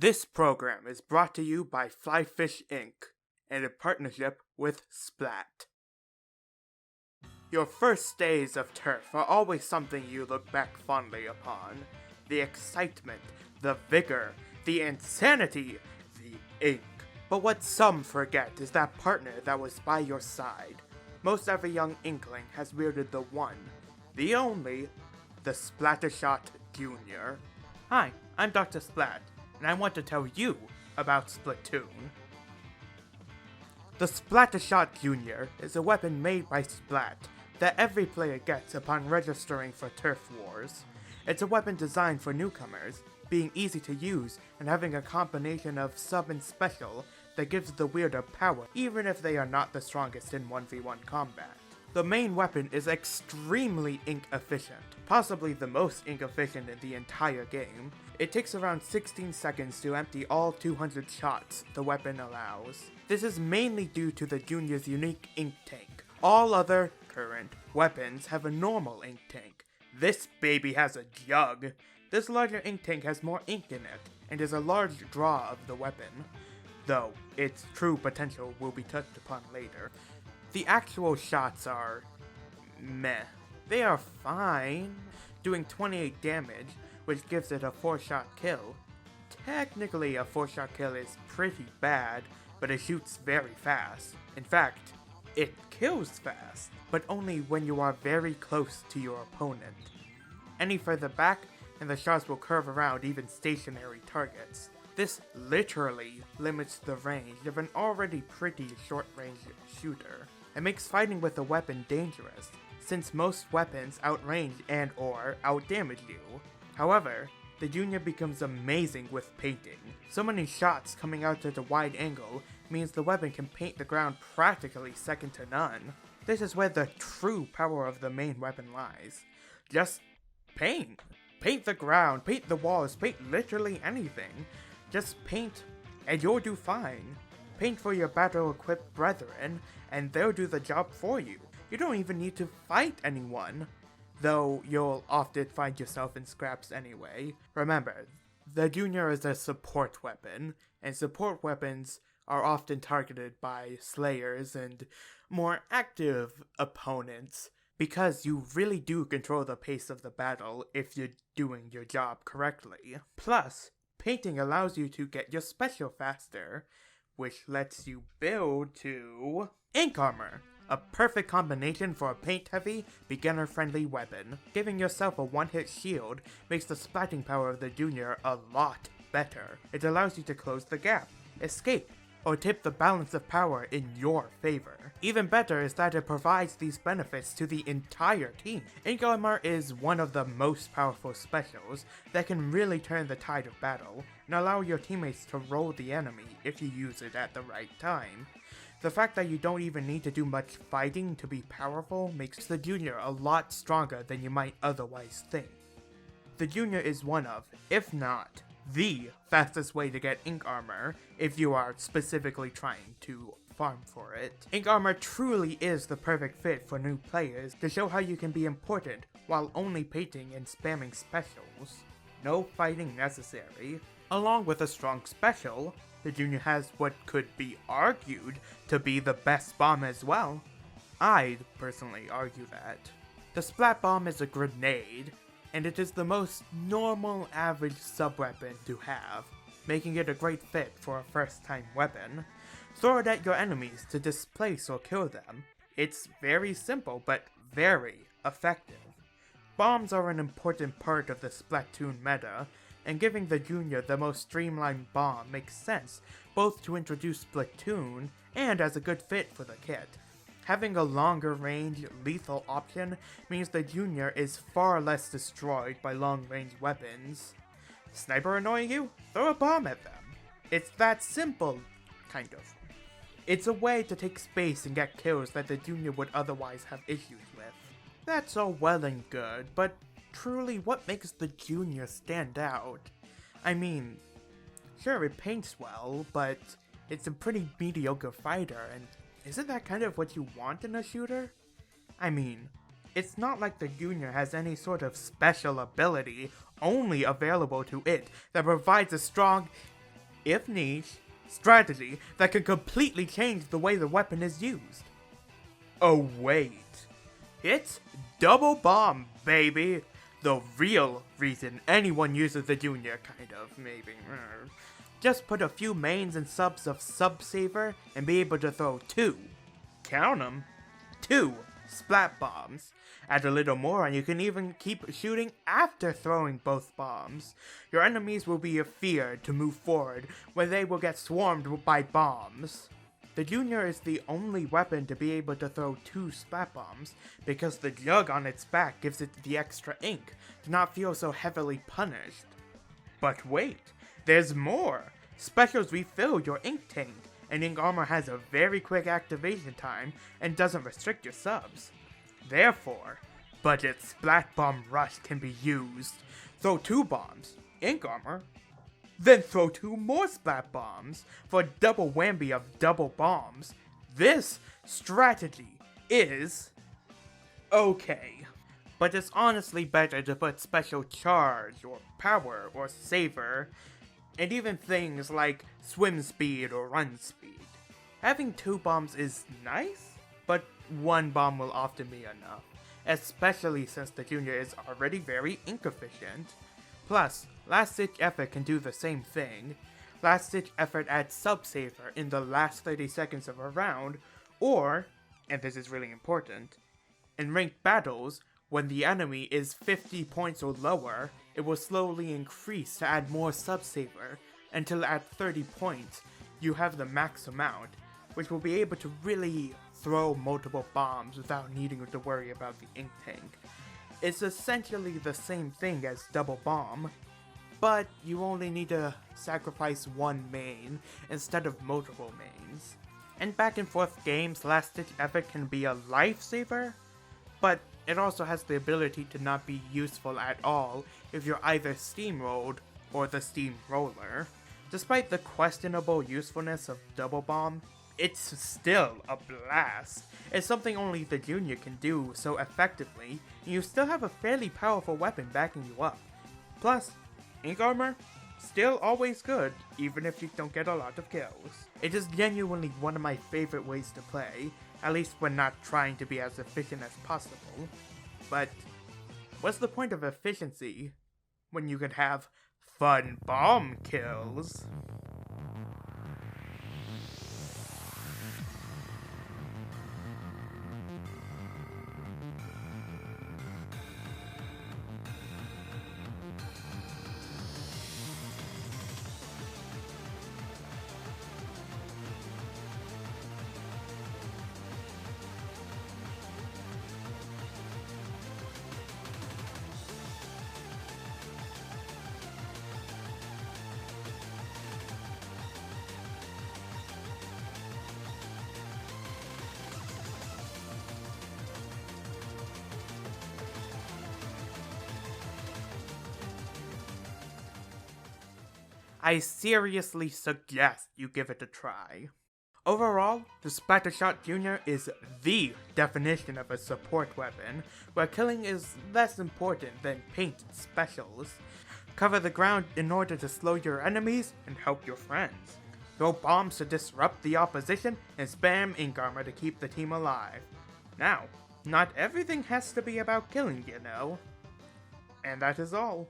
This program is brought to you by Flyfish Inc. and in partnership with Splat. Your first days of turf are always something you look back fondly upon. The excitement, the vigor, the insanity, the ink. But what some forget is that partner that was by your side. Most every young inkling has wielded the one, the only, the Splattershot Jr. Hi, I'm Dr. Splat, and I want to tell you about Splatoon. The Splattershot Jr. is a weapon made by Splat that every player gets upon registering for Turf Wars. It's a weapon designed for newcomers, being easy to use and having a combination of sub and special that gives the wielder power even if they are not the strongest in 1v1 combat. The main weapon is extremely ink efficient, possibly the most ink efficient in the entire game. It takes around 16 seconds to empty all 200 shots the weapon allows. This is mainly due to the Junior's unique ink tank. All other current weapons have a normal ink tank. This baby has a jug. This larger ink tank has more ink in it, and is a large draw of the weapon, though its true potential will be touched upon later. The actual shots are meh. They are fine, doing 28 damage, which gives it a 4-shot kill. Technically, a 4-shot kill is pretty bad, but it shoots very fast. In fact, it kills fast, but only when you are very close to your opponent. Any further back, and the shots will curve around even stationary targets. This literally limits the range of an already pretty short-range shooter. It makes fighting with a weapon dangerous, since most weapons outrange and or outdamage you. However, the Junior becomes amazing with painting. So many shots coming out at a wide angle means the weapon can paint the ground practically second to none. This is where the true power of the main weapon lies. Just paint. Paint the ground, paint the walls, paint literally anything. Just paint, and you'll do fine. Paint for your battle-equipped brethren, and they'll do the job for you. You don't even need to fight anyone, though you'll often find yourself in scraps anyway. Remember, the Junior is a support weapon, and support weapons are often targeted by slayers and more active opponents, because you really do control the pace of the battle if you're doing your job correctly. Plus, painting allows you to get your special faster, which lets you build to ink armor, a perfect combination for a paint-heavy, beginner-friendly weapon. Giving yourself a one-hit shield makes the splatting power of the Junior a lot better. It allows you to close the gap, escape, or tip the balance of power in your favor. Even better is that it provides these benefits to the entire team. Ink Armor is one of the most powerful specials that can really turn the tide of battle and allow your teammates to roll the enemy if you use it at the right time. The fact that you don't even need to do much fighting to be powerful makes the Junior a lot stronger than you might otherwise think. The Junior is one of, if not, the fastest way to get ink armor if you are specifically trying to farm for it. Ink armor truly is the perfect fit for new players to show how you can be important while only painting and spamming specials. No fighting necessary. Along with a strong special, the Junior has what could be argued to be the best bomb as well. I'd personally argue that. The Splat Bomb is a grenade, and it is the most normal average sub-weapon to have, making it a great fit for a first-time weapon. Throw it at your enemies to displace or kill them. It's very simple, but very effective. Bombs are an important part of the Splatoon meta, and giving the Junior the most streamlined bomb makes sense, both to introduce Splatoon and as a good fit for the kit. Having a longer range, lethal option means the Junior is far less destroyed by long-range weapons. Sniper annoying you? Throw a bomb at them. It's that simple, kind of. It's a way to take space and get kills that the Junior would otherwise have issues with. That's all well and good, but truly what makes the Junior stand out? I mean, sure it paints well, but it's a pretty mediocre fighter, and isn't that kind of what you want in a shooter? I mean, it's not like the Junior has any sort of special ability only available to it that provides a strong if niche, strategy that can completely change the way the weapon is used. Oh wait, it's double bomb, baby! The real reason anyone uses the Junior, kind of, maybe. Just put a few mains and subs of Sub-Saver and be able to throw count 'em, 2 splat bombs. Add a little more and you can even keep shooting after throwing both bombs. Your enemies will be afeared to move forward when they will get swarmed by bombs. The Junior is the only weapon to be able to throw 2 splat bombs because the jug on its back gives it the extra ink to not feel so heavily punished. But wait, there's more! Specials refill your ink tank, and ink armor has a very quick activation time and doesn't restrict your subs. Therefore, budget Splat Bomb Rush can be used. Throw 2 bombs, ink armor, then throw 2 more splat bombs for a double whammy of double bombs. This strategy is okay, but it's honestly better to put special charge or power or saver, and even things like swim speed or run speed. Having 2 bombs is nice, but 1 bomb will often be enough, especially since the Junior is already very ink efficient. Plus, Last Ditch Effort can do the same thing. Last Ditch Effort adds Sub-Saver in the last 30 seconds of a round, or, and this is really important, in ranked battles, when the enemy is 50 points or lower, it will slowly increase to add more Sub-Saver, until at 30 points, you have the max amount, which will be able to really throw multiple bombs without needing to worry about the ink tank. It's essentially the same thing as double bomb, but you only need to sacrifice 1 main instead of multiple mains. In back and forth games, Last Ditch Effort can be a lifesaver, but it also has the ability to not be useful at all if you're either steamrolled or the steamroller. Despite the questionable usefulness of double bomb, it's still a blast. It's something only the Junior can do so effectively, and you still have a fairly powerful weapon backing you up. Plus, ink armor? Still always good, even if you don't get a lot of kills. It is genuinely one of my favorite ways to play, at least when not trying to be as efficient as possible. But, what's the point of efficiency when you could have fun bomb kills? I seriously suggest you give it a try. Overall, the Splattershot Jr. is the definition of a support weapon, where killing is less important than painted specials. Cover the ground in order to slow your enemies and help your friends. Throw bombs to disrupt the opposition, and spam ink armor to keep the team alive. Now, not everything has to be about killing, you know. And that is all.